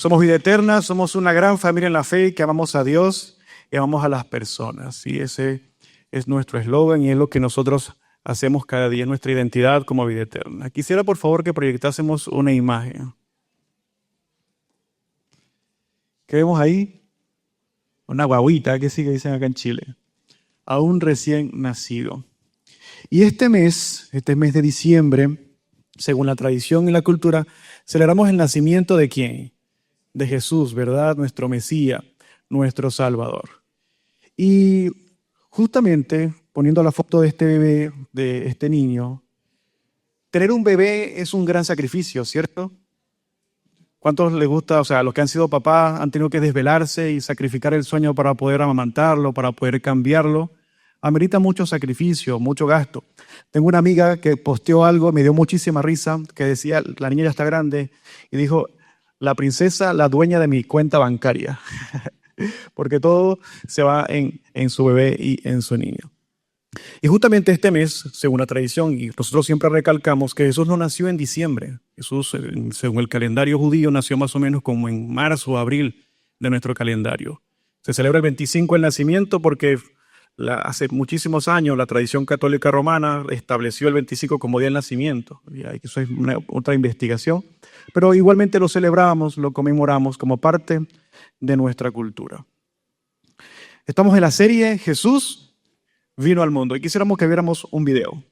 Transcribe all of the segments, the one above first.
Somos Vida Eterna, somos una gran familia en la fe que amamos a Dios y amamos a las personas. Y ese es nuestro eslogan y es lo que nosotros hacemos cada día, nuestra identidad como Vida Eterna. Quisiera por favor que proyectásemos una imagen. ¿Qué vemos ahí? Una guaguita, que sí que dicen acá en Chile. A un recién nacido. Y este mes de diciembre, según la tradición y la cultura, celebramos el nacimiento ¿de quién? De Jesús, ¿verdad? Nuestro Mesías, nuestro Salvador. Y justamente, poniendo la foto de este bebé, de este niño, tener un bebé es un gran sacrificio, ¿cierto? ¿Cuántos les gusta? O sea, los que han sido papás han tenido que desvelarse y sacrificar el sueño para poder amamantarlo, para poder cambiarlo. Amerita mucho sacrificio, mucho gasto. Tengo una amiga que posteó algo, me dio muchísima risa, que decía, la niña ya está grande, y dijo, la princesa, la dueña de mi cuenta bancaria. Porque todo se va en su bebé y en su niño. Y justamente este mes, según la tradición, y nosotros siempre recalcamos que Jesús no nació en diciembre. Jesús, según el calendario judío, nació más o menos como en marzo o abril de nuestro calendario. Se celebra el 25 el nacimiento porque hace muchísimos años la tradición católica romana estableció el 25 como día del nacimiento. Y eso es otra investigación. Pero igualmente lo celebramos, lo conmemoramos como parte de nuestra cultura. Estamos en la serie Jesús vino al mundo y quisiéramos que viéramos un video.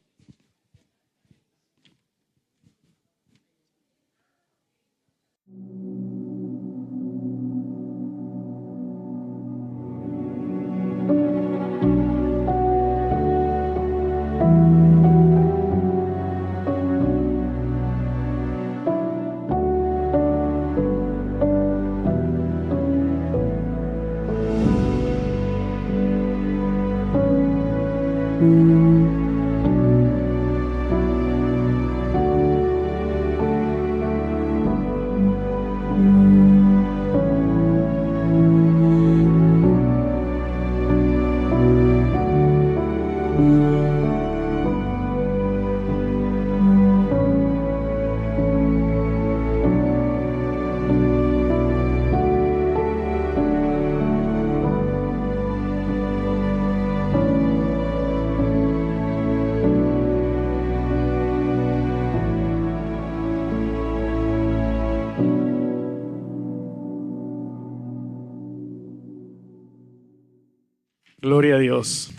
Gloria a Dios.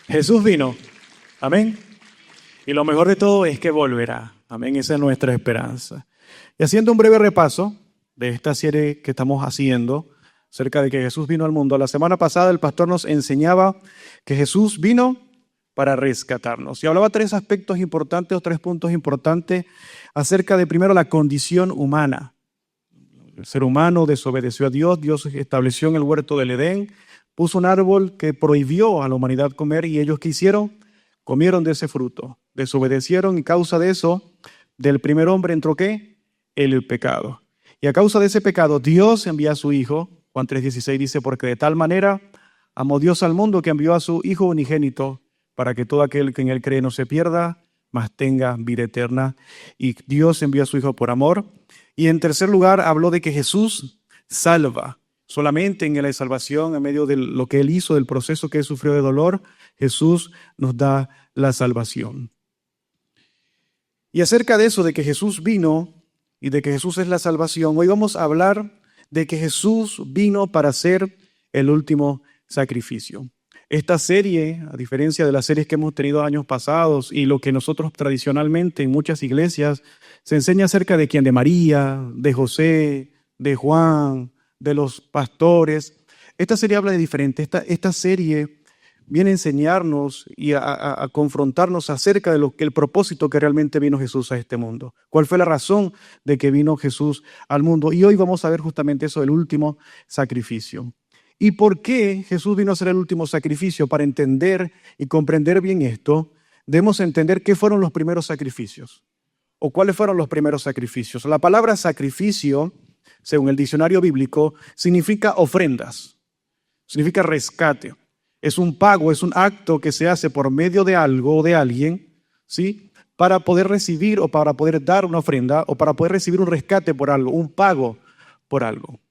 Jesús vino. Amén. Y lo mejor de todo es que volverá. Amén. Esa es nuestra esperanza. Y haciendo un breve repaso de esta serie que estamos haciendo acerca de que Jesús vino al mundo. La semana pasada el pastor nos enseñaba que Jesús vino para rescatarnos. Y hablaba tres aspectos importantes o tres puntos importantes acerca de primero la condición humana. El ser humano desobedeció a Dios. Dios estableció en el huerto del Edén. Puso un árbol que prohibió a la humanidad comer y ellos ¿qué hicieron? Comieron de ese fruto, desobedecieron y a causa de eso, del primer hombre entró ¿qué? El pecado. Y a causa de ese pecado, Dios envía a su Hijo, Juan 3:16 dice, porque de tal manera amó Dios al mundo que envió a su Hijo unigénito para que todo aquel que en él cree no se pierda, mas tenga vida eterna. Y Dios envió a su Hijo por amor. Y en tercer lugar, habló de que Jesús salva. Solamente en la salvación, en medio de lo que Él hizo, del proceso que Él sufrió de dolor, Jesús nos da la salvación. Y acerca de eso, de que Jesús vino y de que Jesús es la salvación, hoy vamos a hablar de que Jesús vino para ser el último sacrificio. Esta serie, a diferencia de las series que hemos tenido años pasados y lo que nosotros tradicionalmente en muchas iglesias se enseña acerca de quién, de María, de José, de Juan, de los pastores. Esta serie habla de diferente. Esta serie viene a enseñarnos y a confrontarnos acerca de el propósito que realmente vino Jesús a este mundo. ¿Cuál fue la razón de que vino Jesús al mundo? Y hoy vamos a ver justamente eso, el último sacrificio. ¿Y por qué Jesús vino a ser el último sacrificio? Para entender y comprender bien esto, debemos entender qué fueron los primeros sacrificios o cuáles fueron los primeros sacrificios. La palabra sacrificio, según el diccionario bíblico, significa ofrendas, significa rescate. Es un pago, es un acto que se hace por medio de algo o de alguien, ¿sí? Para poder recibir o para poder dar una ofrenda o para poder recibir un rescate por algo, un pago por algo.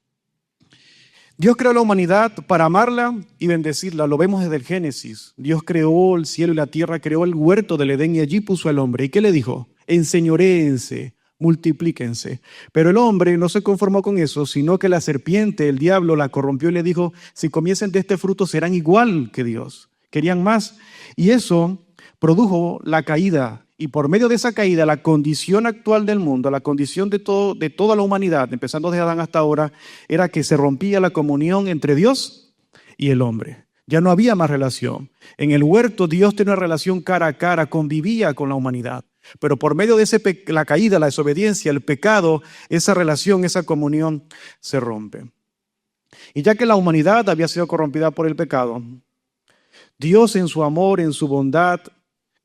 Dios creó la humanidad para amarla y bendecirla. Lo vemos desde el Génesis. Dios creó el cielo y la tierra, creó el huerto del Edén y allí puso al hombre. ¿Y qué le dijo? Enseñoréense, multiplíquense. Pero el hombre no se conformó con eso, sino que la serpiente, el diablo, la corrompió y le dijo, si comiesen de este fruto serán igual que Dios. Querían más. Y eso produjo la caída. Y por medio de esa caída, la condición actual del mundo, la condición de toda la humanidad, empezando desde Adán hasta ahora, era que se rompía la comunión entre Dios y el hombre. Ya no había más relación. En el huerto Dios tenía una relación cara a cara, convivía con la humanidad. Pero por medio de la caída, la desobediencia, el pecado, esa relación, esa comunión se rompe. Y ya que la humanidad había sido corrompida por el pecado, Dios en su amor, en su bondad,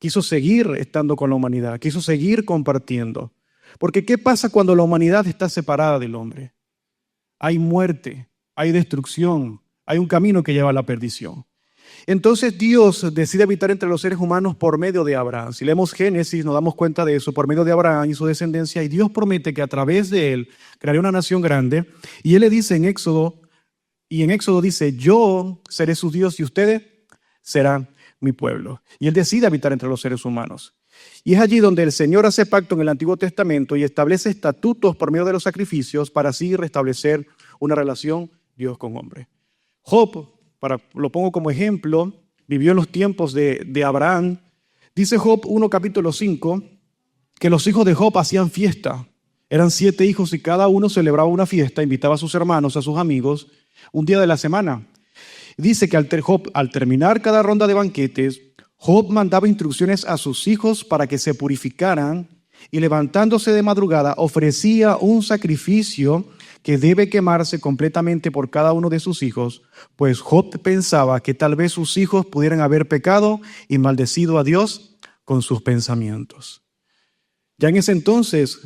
quiso seguir estando con la humanidad, quiso seguir compartiendo. Porque ¿qué pasa cuando la humanidad está separada del hombre? Hay muerte, hay destrucción, hay un camino que lleva a la perdición. Entonces Dios decide habitar entre los seres humanos por medio de Abraham. Si leemos Génesis nos damos cuenta de eso, por medio de Abraham y su descendencia, y Dios promete que a través de él creará una nación grande. Y él le dice en Éxodo dice, yo seré su Dios y ustedes serán mi pueblo. Y él decide habitar entre los seres humanos. Y es allí donde el Señor hace pacto en el Antiguo Testamento y establece estatutos por medio de los sacrificios para así restablecer una relación Dios con hombre. Job, lo pongo como ejemplo, vivió en los tiempos de Abraham. Dice Job 1, capítulo 5, que los hijos de Job hacían fiesta. Eran 7 hijos y cada uno celebraba una fiesta, invitaba a sus hermanos, a sus amigos, un día de la semana. Dice que al terminar cada ronda de banquetes, Job mandaba instrucciones a sus hijos para que se purificaran y levantándose de madrugada ofrecía un sacrificio que debe quemarse completamente por cada uno de sus hijos, pues Job pensaba que tal vez sus hijos pudieran haber pecado y maldecido a Dios con sus pensamientos. Ya en ese entonces,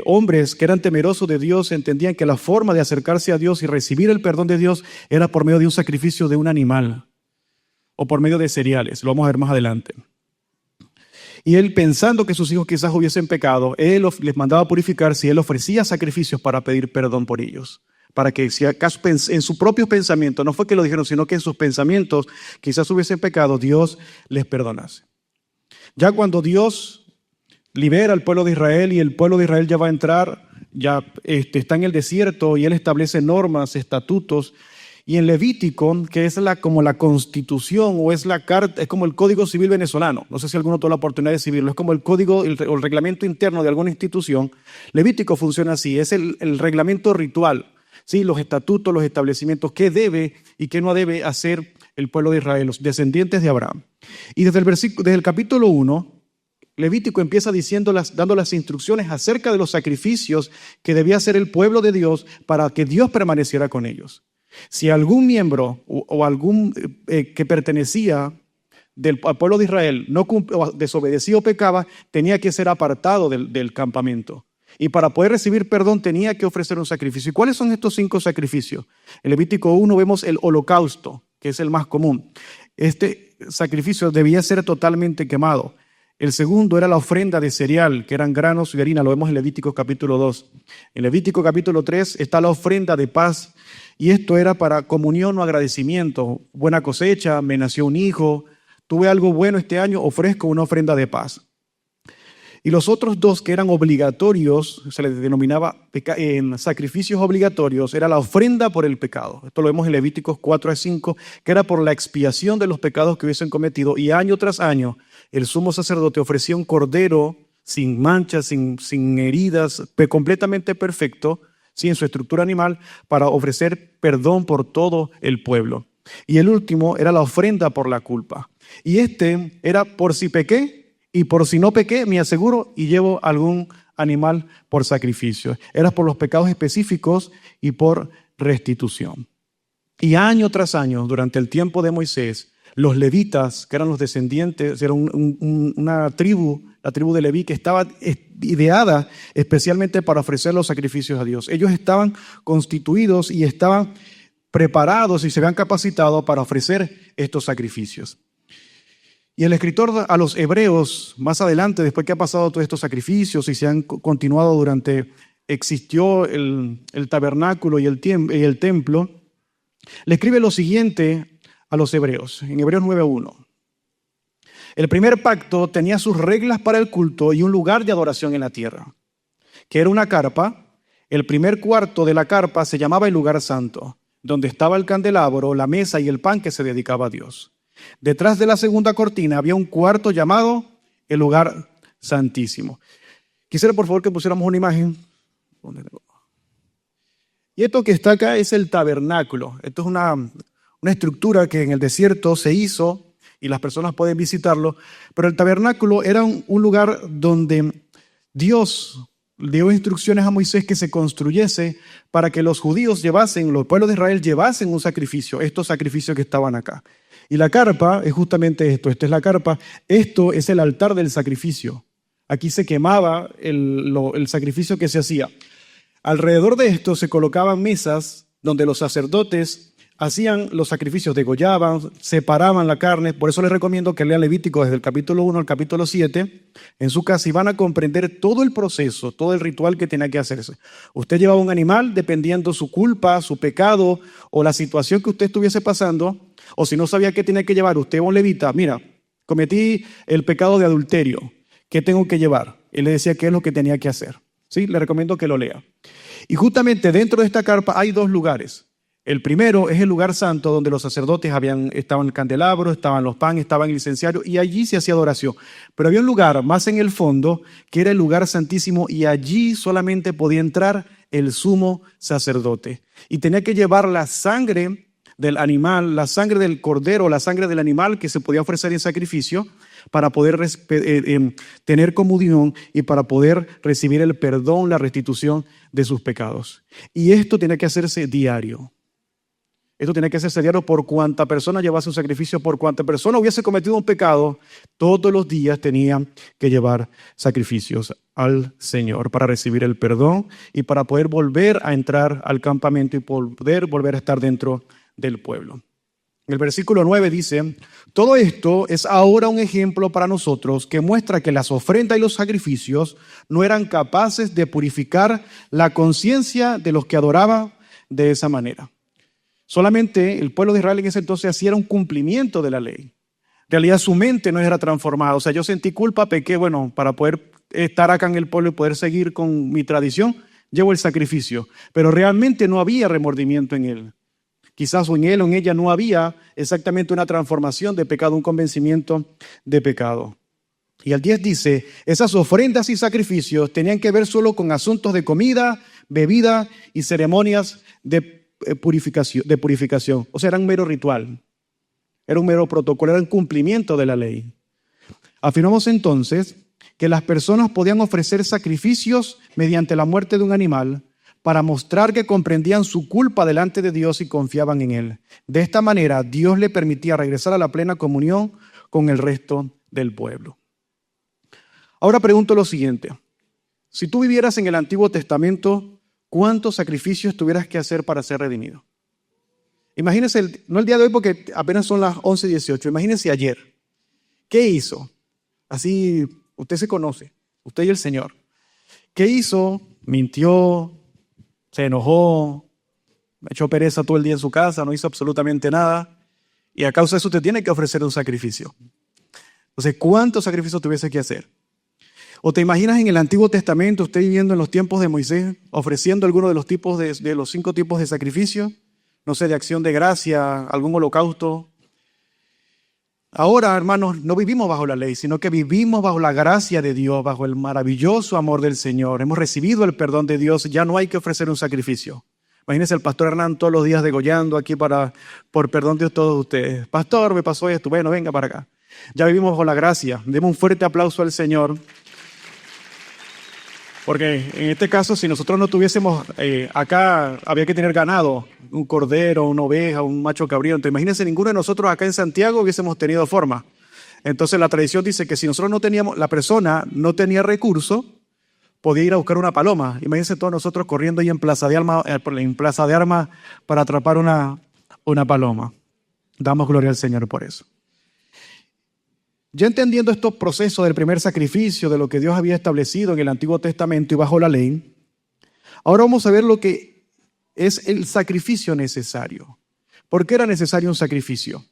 hombres que eran temerosos de Dios entendían que la forma de acercarse a Dios y recibir el perdón de Dios era por medio de un sacrificio de un animal o por medio de cereales. Lo vamos a ver más adelante. Y él, pensando que sus hijos quizás hubiesen pecado, él les mandaba purificarse y él ofrecía sacrificios para pedir perdón por ellos. Para que si acaso en sus propios pensamientos, no fue que lo dijeron, sino que en sus pensamientos quizás hubiesen pecado, Dios les perdonase. Ya cuando Dios libera al pueblo de Israel y el pueblo de Israel ya va a entrar, ya está en el desierto y él establece normas, estatutos. Y en Levítico, que es como la constitución o es la carta, es como el código civil venezolano. No sé si alguno tuvo la oportunidad de recibirlo. Es como el código o el reglamento interno de alguna institución. Levítico funciona así, es el reglamento ritual. ¿Sí? Los estatutos, los establecimientos, qué debe y qué no debe hacer el pueblo de Israel, los descendientes de Abraham. Y desde el capítulo 1, Levítico empieza dando las instrucciones acerca de los sacrificios que debía hacer el pueblo de Dios para que Dios permaneciera con ellos. Si algún miembro o algún que pertenecía al pueblo de Israel no desobedecía o pecaba, tenía que ser apartado del campamento. Y para poder recibir perdón tenía que ofrecer un sacrificio. ¿Y cuáles son estos 5 sacrificios? En Levítico 1 vemos el holocausto, que es el más común. Este sacrificio debía ser totalmente quemado. El segundo era la ofrenda de cereal, que eran granos y harina, lo vemos en Levítico capítulo 2. En Levítico capítulo 3 está la ofrenda de paz, y esto era para comunión o agradecimiento. Buena cosecha, me nació un hijo, tuve algo bueno este año, ofrezco una ofrenda de paz. Y los otros 2 que eran obligatorios, se les denominaba sacrificios obligatorios, era la ofrenda por el pecado. Esto lo vemos en Levíticos 4 a 5, que era por la expiación de los pecados que hubiesen cometido, y año tras año el sumo sacerdote ofrecía un cordero sin manchas, sin heridas, completamente perfecto, ¿sí? En su estructura animal, para ofrecer perdón por todo el pueblo. Y el último era la ofrenda por la culpa. Y era por si pequé y por si no pequé, me aseguro y llevo algún animal por sacrificio. Era por los pecados específicos y por restitución. Y año tras año, durante el tiempo de Moisés, los levitas, que eran los descendientes, era una tribu, la tribu de Leví, que estaba ideada especialmente para ofrecer los sacrificios a Dios. Ellos estaban constituidos y estaban preparados y se habían capacitado para ofrecer estos sacrificios. Y el escritor a los hebreos, más adelante, después que ha pasado todos estos sacrificios y se han continuado durante existió el tabernáculo y el templo, le escribe lo siguiente a los hebreos, en Hebreos 9:1. El primer pacto tenía sus reglas para el culto y un lugar de adoración en la tierra, que era una carpa. El primer cuarto de la carpa se llamaba el lugar santo, donde estaba el candelabro, la mesa y el pan que se dedicaba a Dios. Detrás de la segunda cortina había un cuarto llamado el lugar santísimo. Quisiera por favor que pusiéramos una imagen. Y esto que está acá es el tabernáculo. Esto es una estructura que en el desierto se hizo y las personas pueden visitarlo, pero el tabernáculo era un lugar donde Dios dio instrucciones a Moisés que se construyese para que los judíos llevasen, los pueblos de Israel llevasen un sacrificio, estos sacrificios que estaban acá. Y la carpa es justamente esto, esta es la carpa, esto es el altar del sacrificio. Aquí se quemaba el sacrificio que se hacía. Alrededor de esto se colocaban mesas donde los sacerdotes hacían los sacrificios, degollaban, separaban la carne. Por eso les recomiendo que lean Levítico desde el capítulo 1 al capítulo 7 en su casa y van a comprender todo el proceso, todo el ritual que tenía que hacerse. Usted llevaba un animal dependiendo su culpa, su pecado o la situación que usted estuviese pasando, o si no sabía qué tenía que llevar, usted va a un levita, mira, cometí el pecado de adulterio, ¿qué tengo que llevar? Él le decía qué es lo que tenía que hacer. ¿Sí? Le recomiendo que lo lea. Y justamente dentro de esta carpa hay dos lugares. El primero es el lugar santo donde los sacerdotes estaban el candelabro, estaban los pan, estaban el incensario y allí se hacía adoración. Pero había un lugar más en el fondo que era el lugar santísimo y allí solamente podía entrar el sumo sacerdote. Y tenía que llevar la sangre del animal, la sangre del cordero, la sangre del animal que se podía ofrecer en sacrificio para poder tener comunión y para poder recibir el perdón, la restitución de sus pecados. Y esto tiene que hacerse diario. Esto tiene que hacerse diario por cuanta persona llevase un sacrificio, por cuanta persona hubiese cometido un pecado, todos los días tenían que llevar sacrificios al Señor para recibir el perdón y para poder volver a entrar al campamento y poder volver a estar dentro del pueblo. El versículo 9 dice, todo esto es ahora un ejemplo para nosotros que muestra que las ofrendas y los sacrificios no eran capaces de purificar la conciencia de los que adoraban de esa manera. Solamente el pueblo de Israel en ese entonces hacía un cumplimiento de la ley. En realidad su mente no era transformada. O sea, yo sentí culpa, pequé, bueno, para poder estar acá en el pueblo y poder seguir con mi tradición, llevo el sacrificio. Pero realmente no había remordimiento en él. Quizás en él o en ella no había exactamente una transformación de pecado, un convencimiento de pecado. Y el 10 dice, esas ofrendas y sacrificios tenían que ver solo con asuntos de comida, bebida y ceremonias de purificación. O sea, era un mero ritual, era un mero protocolo, era un cumplimiento de la ley. Afirmamos entonces que las personas podían ofrecer sacrificios mediante la muerte de un animal para mostrar que comprendían su culpa delante de Dios y confiaban en Él. De esta manera, Dios le permitía regresar a la plena comunión con el resto del pueblo. Ahora pregunto lo siguiente. Si tú vivieras en el Antiguo Testamento, ¿cuántos sacrificios tuvieras que hacer para ser redimido? Imagínese, no el día de hoy porque apenas son las 11:18, imagínese ayer. ¿Qué hizo? Así, usted se conoce, usted y el Señor. ¿Qué hizo? Mintió, se enojó, echó pereza todo el día en su casa, no hizo absolutamente nada. Y a causa de eso usted tiene que ofrecer un sacrificio. Entonces, ¿cuántos sacrificios tuviese que hacer? ¿O te imaginas en el Antiguo Testamento, usted viviendo en los tiempos de Moisés, ofreciendo alguno de los tipos de los 5 tipos de sacrificio? No sé, de acción de gracia, algún holocausto. Ahora, hermanos, no vivimos bajo la ley, sino que vivimos bajo la gracia de Dios, bajo el maravilloso amor del Señor. Hemos recibido el perdón de Dios, ya no hay que ofrecer un sacrificio. Imagínense el pastor Hernán todos los días degollando aquí por perdón de todos ustedes. Pastor, me pasó esto, bueno, venga para acá. Ya vivimos bajo la gracia. Demos un fuerte aplauso al Señor. Porque en este caso, si nosotros no tuviésemos, acá había que tener ganado, un cordero, una oveja, un macho cabrío. Entonces imagínense, ninguno de nosotros acá en Santiago hubiésemos tenido forma. Entonces la tradición dice que si nosotros no teníamos, la persona no tenía recurso, podía ir a buscar una paloma. Imagínense todos nosotros corriendo ahí en Plaza de Armas para atrapar una paloma. Damos gloria al Señor por eso. Ya entendiendo estos procesos del primer sacrificio, de lo que Dios había establecido en el Antiguo Testamento y bajo la ley, Ahora vamos a ver lo que es el sacrificio necesario. ¿Por qué era necesario un sacrificio?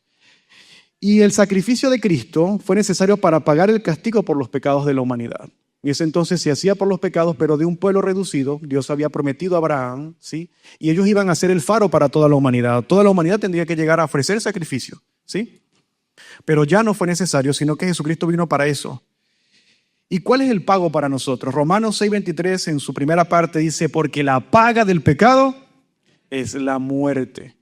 Y el sacrificio de Cristo fue necesario para pagar el castigo por los pecados de la humanidad. Y ese entonces se hacía por los pecados, pero de un pueblo reducido. Dios había prometido a Abraham, ¿sí? Y ellos iban a ser el faro para toda la humanidad. Toda la humanidad tendría que llegar a ofrecer sacrificio, ¿sí? Pero ya no fue necesario, sino que Jesucristo vino para eso. ¿Y cuál es el pago para nosotros? Romanos 6:23 en su primera parte dice, porque la paga del pecado es la muerte.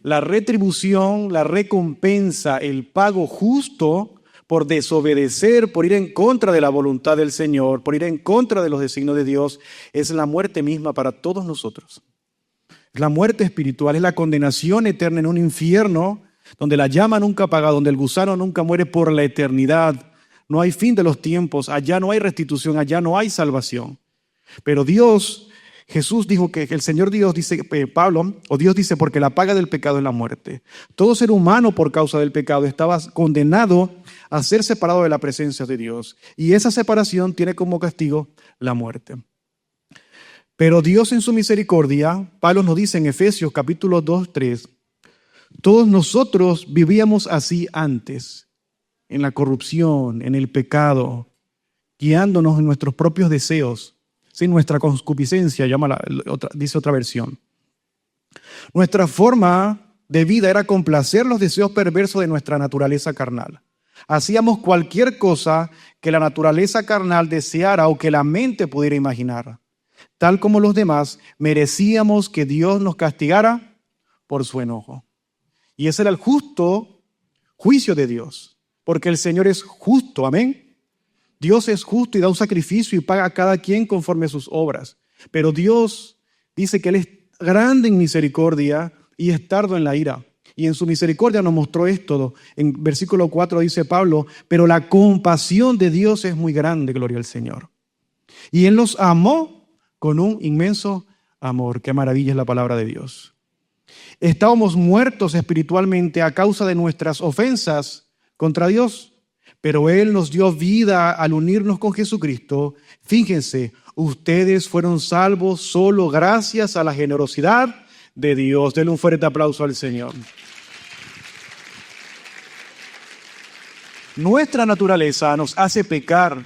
La retribución, la recompensa, el pago justo por desobedecer, por ir en contra de la voluntad del Señor, por ir en contra de los designios de Dios, es la muerte misma para todos nosotros. La muerte espiritual es la condenación eterna en un infierno donde la llama nunca apaga, donde el gusano nunca muere por la eternidad. No hay fin de los tiempos, allá no hay restitución, allá no hay salvación. Pero Dios, Jesús dijo que el Señor Dios, dice Pablo, o Dios dice, porque la paga del pecado es la muerte. Todo ser humano por causa del pecado estaba condenado a ser separado de la presencia de Dios. Y esa separación tiene como castigo la muerte. Pero Dios en su misericordia, Pablo nos dice en Efesios capítulo 2:3, todos nosotros vivíamos así antes, en la corrupción, en el pecado, guiándonos en nuestros propios deseos, sin nuestra concupiscencia, dice otra versión. Nuestra forma de vida era complacer los deseos perversos de nuestra naturaleza carnal. Hacíamos cualquier cosa que la naturaleza carnal deseara o que la mente pudiera imaginar. Tal como los demás, merecíamos que Dios nos castigara por su enojo. Y ese era el justo juicio de Dios, porque el Señor es justo, amén. Dios es justo y da un sacrificio y paga a cada quien conforme a sus obras. Pero Dios dice que Él es grande en misericordia y es tardo en la ira. Y en su misericordia nos mostró esto. En versículo 4 dice Pablo, pero la compasión de Dios es muy grande, gloria al Señor. Y Él nos amó con un inmenso amor. Qué maravilla es la palabra de Dios. Estábamos muertos espiritualmente a causa de nuestras ofensas contra Dios, pero Él nos dio vida al unirnos con Jesucristo. Fíjense, ustedes fueron salvos solo gracias a la generosidad de Dios. Denle un fuerte aplauso al Señor. Nuestra naturaleza nos hace pecar.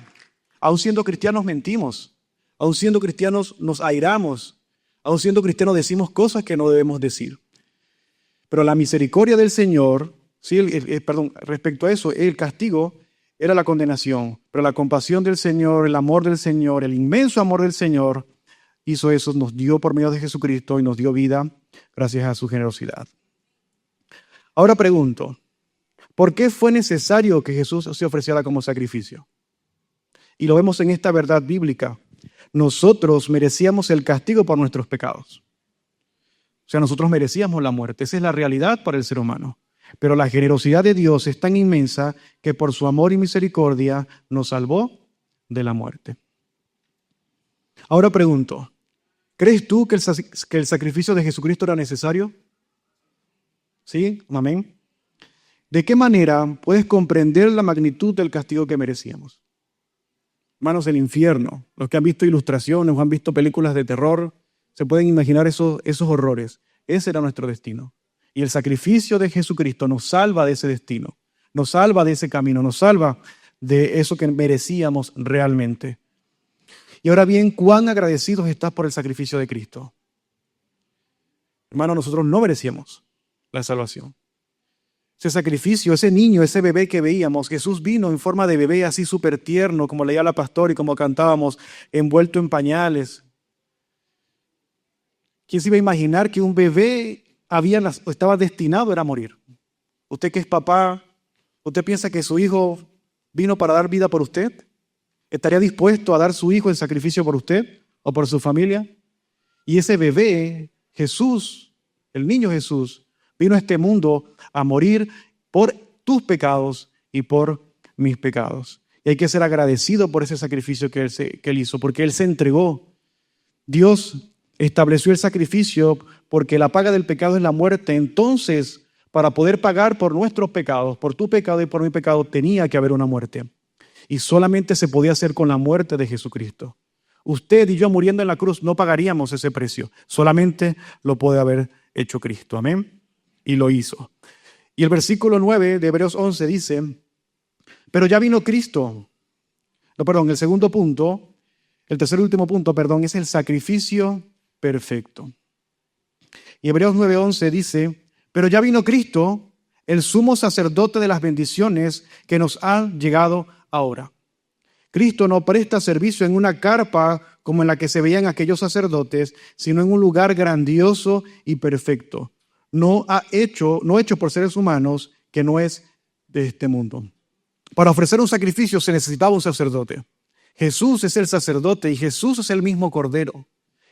Aun siendo cristianos mentimos. Aun siendo cristianos nos airamos. Aun siendo cristianos decimos cosas que no debemos decir. Pero la misericordia del Señor, sí, respecto a eso, el castigo era la condenación. Pero la compasión del Señor, el amor del Señor, el inmenso amor del Señor, hizo eso, nos dio por medio de Jesucristo y nos dio vida gracias a su generosidad. Ahora pregunto, ¿por qué fue necesario que Jesús se ofreciera como sacrificio? Y lo vemos en esta verdad bíblica. Nosotros merecíamos el castigo por nuestros pecados. O sea, nosotros merecíamos la muerte. Esa es la realidad para el ser humano. Pero la generosidad de Dios es tan inmensa que por su amor y misericordia nos salvó de la muerte. Ahora pregunto, ¿crees tú que el sacrificio de Jesucristo era necesario? ¿Sí? Amén. ¿De qué manera puedes comprender la magnitud del castigo que merecíamos? Hermanos, el infierno. Los que han visto ilustraciones o han visto películas de terror, se pueden imaginar esos horrores. Ese era nuestro destino. Y el sacrificio de Jesucristo nos salva de ese destino, nos salva de ese camino, nos salva de eso que merecíamos realmente. Y ahora bien, ¿cuán agradecidos estás por el sacrificio de Cristo? Hermano, nosotros no merecíamos la salvación. Ese sacrificio, ese niño, ese bebé que veíamos, Jesús vino en forma de bebé así súper tierno, como leía la pastora y como cantábamos, envuelto en pañales. ¿Quién se iba a imaginar que un bebé estaba destinado a morir? Usted que es papá, ¿usted piensa que su hijo vino para dar vida por usted? ¿Estaría dispuesto a dar su hijo en sacrificio por usted o por su familia? Y ese bebé, Jesús, el niño Jesús, vino a este mundo a morir por tus pecados y por mis pecados. Y hay que ser agradecido por ese sacrificio que él hizo, porque Él se entregó. Dios estableció el sacrificio porque la paga del pecado es la muerte. Entonces, para poder pagar por nuestros pecados, por tu pecado y por mi pecado, tenía que haber una muerte. Y solamente se podía hacer con la muerte de Jesucristo. Usted y yo muriendo en la cruz no pagaríamos ese precio. Solamente lo puede haber hecho Cristo. Amén. Y lo hizo. Y el versículo 9 de Hebreos 11 dice, pero ya vino Cristo. No, perdón, el segundo punto, el tercer y último punto, perdón, es el sacrificio perfecto. Y Hebreos 9:11 dice, pero ya vino Cristo, el sumo sacerdote de las bendiciones que nos han llegado ahora. Cristo no presta servicio en una carpa como en la que se veían aquellos sacerdotes, sino en un lugar grandioso y perfecto, no hecho por seres humanos, que no es de este mundo. Para ofrecer un sacrificio se necesitaba un sacerdote. Jesús es el sacerdote y Jesús es el mismo Cordero.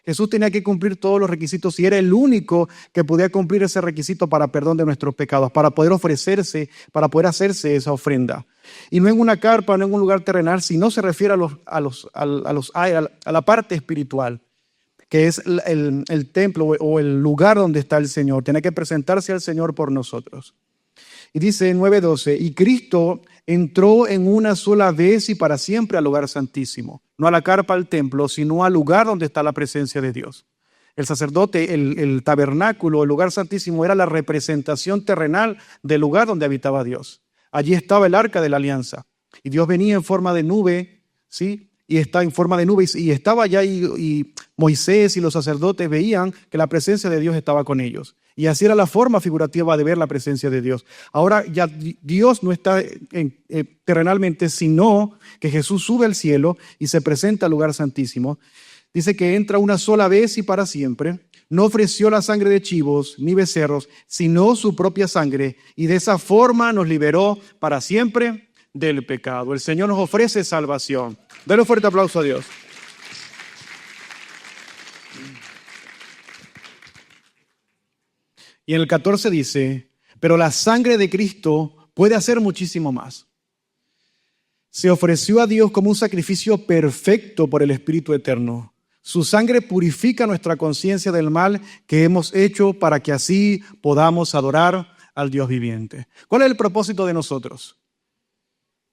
Jesús tenía que cumplir todos los requisitos y era el único que podía cumplir ese requisito para perdón de nuestros pecados, para poder ofrecerse, para poder hacerse esa ofrenda. Y no en una carpa, no en un lugar terrenal, sino se refiere a la parte espiritual, que es el templo o el lugar donde está el Señor. Tiene que presentarse al Señor por nosotros. Y dice en 9:12, y Cristo entró en una sola vez y para siempre al lugar santísimo, no a la carpa al templo, sino al lugar donde está la presencia de Dios. El sacerdote, el tabernáculo, el lugar santísimo era la representación terrenal del lugar donde habitaba Dios. Allí estaba el arca de la alianza y Dios venía en forma de nube, ¿sí? Y está en forma de nube y estaba allá y Moisés y los sacerdotes veían que la presencia de Dios estaba con ellos. Y así era la forma figurativa de ver la presencia de Dios. Ahora ya Dios no está terrenalmente, sino que Jesús sube al cielo y se presenta al lugar santísimo. Dice que entra una sola vez y para siempre. No ofreció la sangre de chivos ni becerros, sino su propia sangre. Y de esa forma nos liberó para siempre del pecado. El Señor nos ofrece salvación. Dale un fuerte aplauso a Dios. Y en el 14 dice, pero la sangre de Cristo puede hacer muchísimo más. Se ofreció a Dios como un sacrificio perfecto por el Espíritu Eterno. Su sangre purifica nuestra conciencia del mal que hemos hecho para que así podamos adorar al Dios viviente. ¿Cuál es el propósito de nosotros?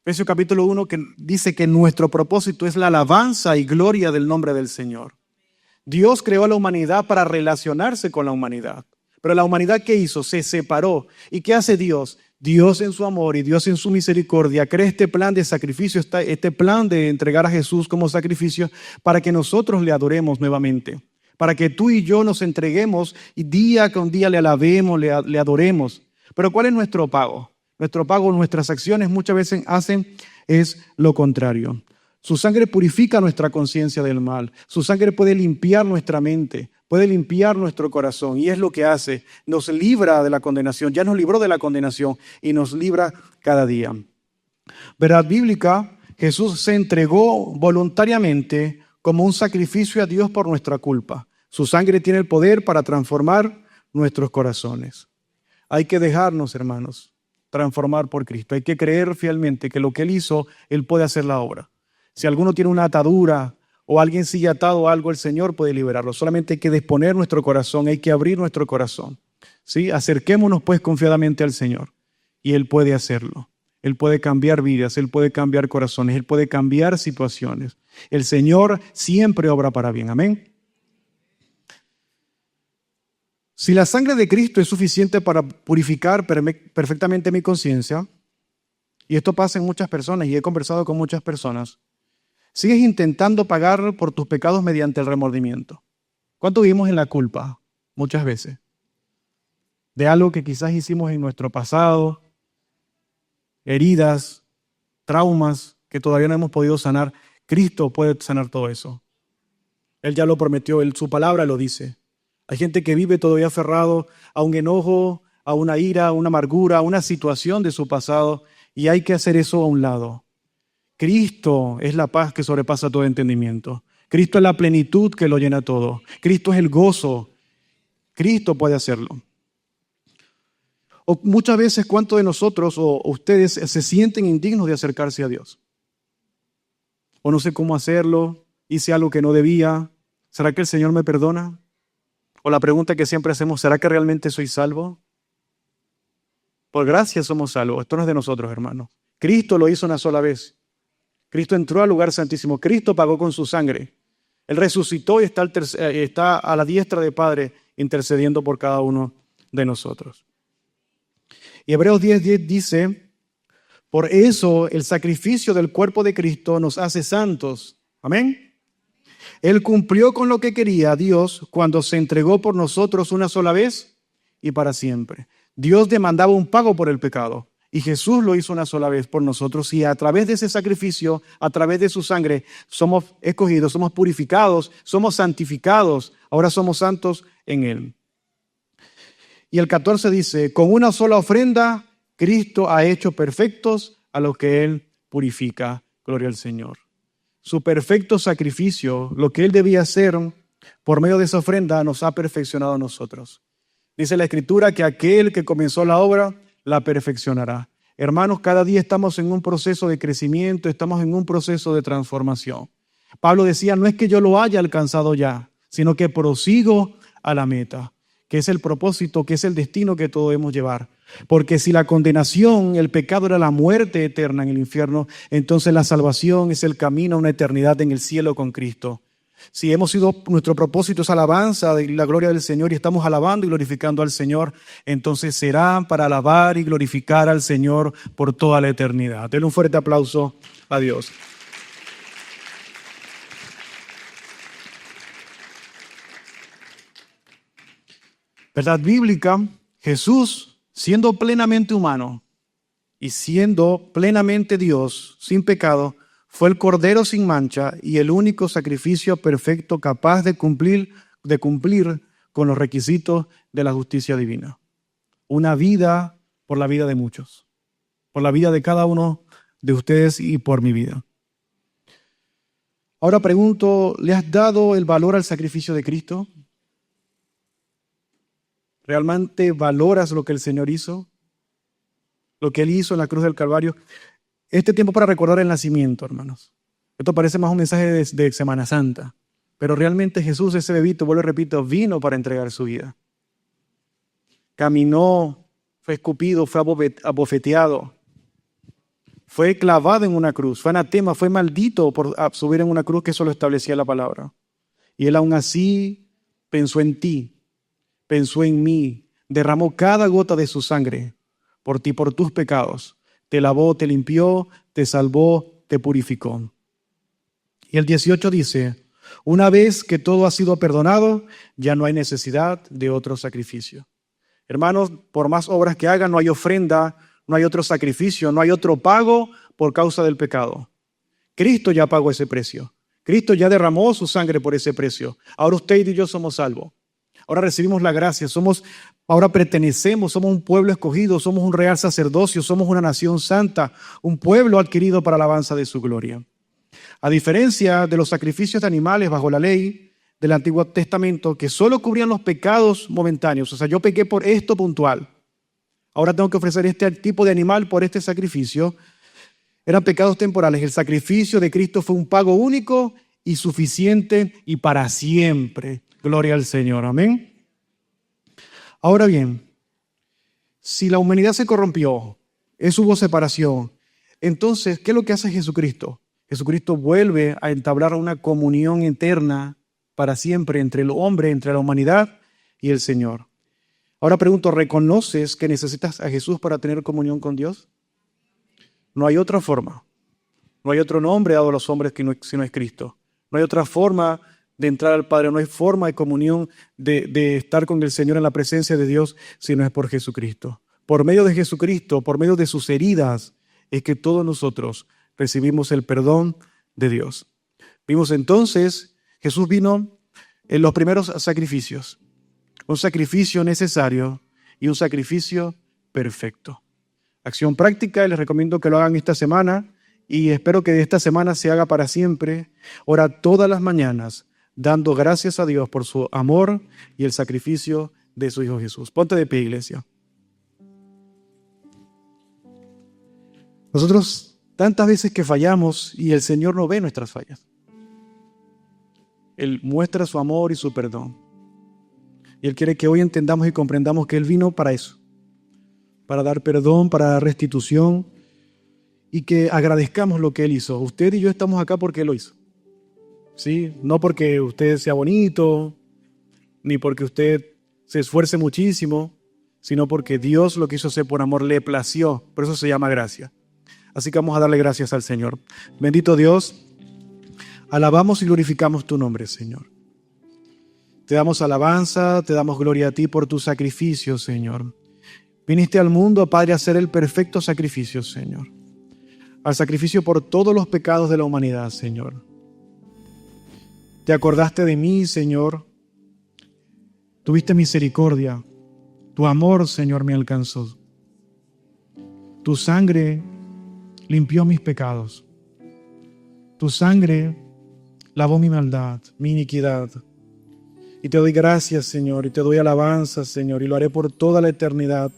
Efesios capítulo 1 que dice que nuestro propósito es la alabanza y gloria del nombre del Señor. Dios creó a la humanidad para relacionarse con la humanidad. Pero la humanidad, ¿qué hizo? Se separó. ¿Y qué hace Dios? Dios en su amor y Dios en su misericordia crea este plan de sacrificio, este plan de entregar a Jesús como sacrificio para que nosotros le adoremos nuevamente. Para que tú y yo nos entreguemos y día con día le alabemos, le adoremos. Pero ¿cuál es nuestro pago? Nuestro pago, nuestras acciones muchas veces hacen es lo contrario. Su sangre purifica nuestra conciencia del mal. Su sangre puede limpiar nuestra mente, puede limpiar nuestro corazón. Y es lo que hace. Nos libra de la condenación. Ya nos libró de la condenación y nos libra cada día. Verdad bíblica, Jesús se entregó voluntariamente como un sacrificio a Dios por nuestra culpa. Su sangre tiene el poder para transformar nuestros corazones. Hay que dejarnos, hermanos, transformar por Cristo. Hay que creer fielmente que lo que Él hizo, Él puede hacer la obra. Si alguno tiene una atadura o alguien sigue atado a algo, el Señor puede liberarlo. Solamente hay que disponer nuestro corazón, hay que abrir nuestro corazón. ¿Sí? Acerquémonos pues confiadamente al Señor y Él puede hacerlo. Él puede cambiar vidas, Él puede cambiar corazones, Él puede cambiar situaciones. El Señor siempre obra para bien. Amén. Si la sangre de Cristo es suficiente para purificar perfectamente mi conciencia, y esto pasa en muchas personas y he conversado con muchas personas, sigues intentando pagar por tus pecados mediante el remordimiento. ¿Cuánto vivimos en la culpa? Muchas veces. De algo que quizás hicimos en nuestro pasado, heridas, traumas que todavía no hemos podido sanar. Cristo puede sanar todo eso. Él ya lo prometió, su palabra lo dice. Hay gente que vive todavía aferrado a un enojo, a una ira, a una amargura, a una situación de su pasado, y hay que hacer eso a un lado. Cristo es la paz que sobrepasa todo entendimiento. Cristo es la plenitud que lo llena todo. Cristo es el gozo. Cristo puede hacerlo. O muchas veces, ¿cuántos de nosotros o ustedes se sienten indignos de acercarse a Dios? O no sé cómo hacerlo, hice algo que no debía. ¿Será que el Señor me perdona? O la pregunta que siempre hacemos, ¿será que realmente soy salvo? Por gracia somos salvos. Esto no es de nosotros, hermanos. Cristo lo hizo una sola vez. Cristo entró al lugar santísimo. Cristo pagó con su sangre. Él resucitó y está a la diestra del Padre intercediendo por cada uno de nosotros. Y Hebreos 10:10 dice, por eso el sacrificio del cuerpo de Cristo nos hace santos. Amén. Él cumplió con lo que quería Dios cuando se entregó por nosotros una sola vez y para siempre. Dios demandaba un pago por el pecado y Jesús lo hizo una sola vez por nosotros y a través de ese sacrificio, a través de su sangre, somos escogidos, somos purificados, somos santificados, ahora somos santos en Él. Y el 14 dice, con una sola ofrenda, Cristo ha hecho perfectos a los que Él purifica. Gloria al Señor. Su perfecto sacrificio, lo que Él debía hacer por medio de esa ofrenda, nos ha perfeccionado a nosotros. Dice la Escritura que aquel que comenzó la obra, la perfeccionará. Hermanos, cada día estamos en un proceso de crecimiento, estamos en un proceso de transformación. Pablo decía, no es que yo lo haya alcanzado ya, sino que prosigo a la meta, que es el propósito, que es el destino que todos debemos llevar. Porque si la condenación, el pecado era la muerte eterna en el infierno, entonces la salvación es el camino a una eternidad en el cielo con Cristo. Si nuestro propósito es alabanza de la gloria del Señor y estamos alabando y glorificando al Señor, entonces será para alabar y glorificar al Señor por toda la eternidad. Denle un fuerte aplauso a Dios. Verdad bíblica, Jesús, siendo plenamente humano y siendo plenamente Dios, sin pecado, fue el Cordero sin mancha y el único sacrificio perfecto capaz de cumplir con los requisitos de la justicia divina. Una vida por la vida de muchos, por la vida de cada uno de ustedes y por mi vida. Ahora pregunto, ¿le has dado el valor al sacrificio de Cristo? ¿Realmente valoras lo que el Señor hizo? Lo que Él hizo en la cruz del Calvario. Este tiempo para recordar el nacimiento, hermanos. Esto parece más un mensaje de Semana Santa. Pero realmente Jesús, ese bebito, vuelvo y repito, vino para entregar su vida. Caminó, fue escupido, fue abofeteado. Fue clavado en una cruz, fue anatema, fue maldito por subir en una cruz, que eso lo establecía la palabra. Y Él aún así pensó en ti. Pensó en mí, derramó cada gota de su sangre por ti, por tus pecados. Te lavó, te limpió, te salvó, te purificó. Y el 18 dice, una vez que todo ha sido perdonado, ya no hay necesidad de otro sacrificio. Hermanos, por más obras que hagan, no hay ofrenda, no hay otro sacrificio, no hay otro pago por causa del pecado. Cristo ya pagó ese precio. Cristo ya derramó su sangre por ese precio. Ahora usted y yo somos salvos. Ahora recibimos la gracia, ahora pertenecemos, somos un pueblo escogido, somos un real sacerdocio, somos una nación santa, un pueblo adquirido para la alabanza de su gloria. A diferencia de los sacrificios de animales bajo la ley del Antiguo Testamento, que solo cubrían los pecados momentáneos, o sea, yo pequé por esto puntual, ahora tengo que ofrecer este tipo de animal por este sacrificio, eran pecados temporales. El sacrificio de Cristo fue un pago único y suficiente y para siempre. Gloria al Señor, amén. Ahora bien, si la humanidad se corrompió, hubo separación, entonces, ¿qué es lo que hace Jesucristo? Jesucristo vuelve a entablar una comunión eterna para siempre entre el hombre, entre la humanidad y el Señor. Ahora pregunto, ¿reconoces que necesitas a Jesús para tener comunión con Dios? No hay otra forma. No hay otro nombre dado a los hombres si no es Cristo. No hay otra forma de entrar al Padre, no hay forma de comunión, de estar con el Señor en la presencia de Dios, si no es por Jesucristo. Por medio de Jesucristo, por medio de sus heridas, es que todos nosotros recibimos el perdón de Dios. Vimos entonces, Jesús vino en los primeros sacrificios, un sacrificio necesario y un sacrificio perfecto. Acción práctica, y les recomiendo que lo hagan esta semana y espero que de esta semana se haga para siempre. Ora todas las mañanas, dando gracias a Dios por su amor y el sacrificio de su Hijo Jesús. Ponte de pie, iglesia. Nosotros tantas veces que fallamos y el Señor no ve nuestras fallas. Él muestra su amor y su perdón. Y Él quiere que hoy entendamos y comprendamos que Él vino para eso, para dar perdón, para dar restitución y que agradezcamos lo que Él hizo. Usted y yo estamos acá porque Él lo hizo. ¿sí? No porque usted sea bonito, ni porque usted se esfuerce muchísimo, sino porque Dios lo quiso hacer por amor, le plació. Por eso se llama gracia. Así que vamos a darle gracias al Señor. Bendito Dios, alabamos y glorificamos tu nombre, Señor. Te damos alabanza, te damos gloria a ti por tu sacrificio, Señor. Viniste al mundo, Padre, a hacer el perfecto sacrificio, Señor. Al sacrificio por todos los pecados de la humanidad, Señor. Te acordaste de mí, Señor. Tuviste misericordia. Tu amor, Señor, me alcanzó. Tu sangre limpió mis pecados. Tu sangre lavó mi maldad, mi iniquidad. Y te doy gracias, Señor, y te doy alabanza, Señor, y lo haré por toda la eternidad.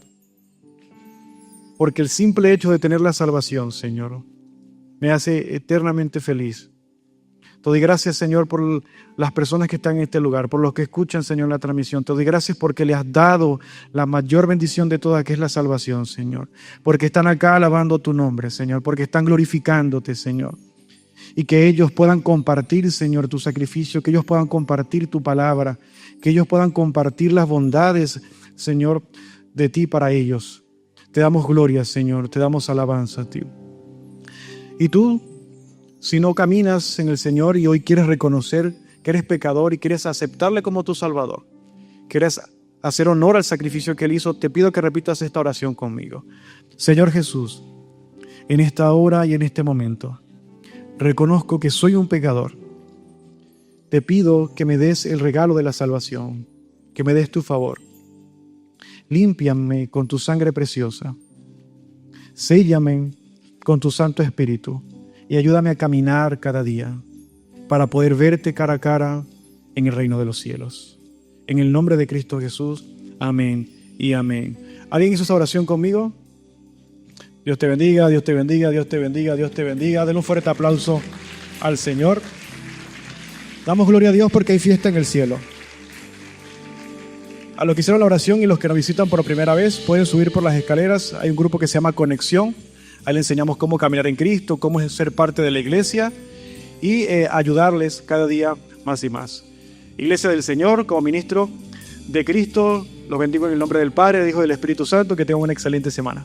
Porque el simple hecho de tener la salvación, Señor, me hace eternamente feliz. Te doy gracias, Señor, por las personas que están en este lugar, por los que escuchan, Señor, la transmisión. Te doy gracias porque le has dado la mayor bendición de todas, que es la salvación, Señor. Porque están acá alabando tu nombre, Señor, porque están glorificándote, Señor. Y que ellos puedan compartir, Señor, tu sacrificio, que ellos puedan compartir tu palabra, que ellos puedan compartir las bondades, Señor, de ti para ellos. Te damos gloria, Señor, te damos alabanza a ti. Y tú, si no caminas en el Señor y hoy quieres reconocer que eres pecador y quieres aceptarle como tu Salvador, quieres hacer honor al sacrificio que Él hizo, te pido que repitas esta oración conmigo. Señor Jesús, en esta hora y en este momento, reconozco que soy un pecador. Te pido que me des el regalo de la salvación, que me des tu favor. Límpiame con tu sangre preciosa. Séllame con tu Santo Espíritu y ayúdame a caminar cada día para poder verte cara a cara en el reino de los cielos. En el nombre de Cristo Jesús, amén y amén. ¿Alguien hizo esa oración conmigo? Dios te bendiga, Dios te bendiga, Dios te bendiga, Dios te bendiga. Denle un fuerte aplauso al Señor. Damos gloria a Dios porque hay fiesta en el cielo. A los que hicieron la oración y los que nos visitan por primera vez, pueden subir por las escaleras. Hay un grupo que se llama Conexión. Ahí les enseñamos cómo caminar en Cristo, cómo es ser parte de la iglesia y ayudarles cada día más y más. Iglesia del Señor, como ministro de Cristo, los bendigo en el nombre del Padre, del Hijo y del Espíritu Santo. Que tengan una excelente semana.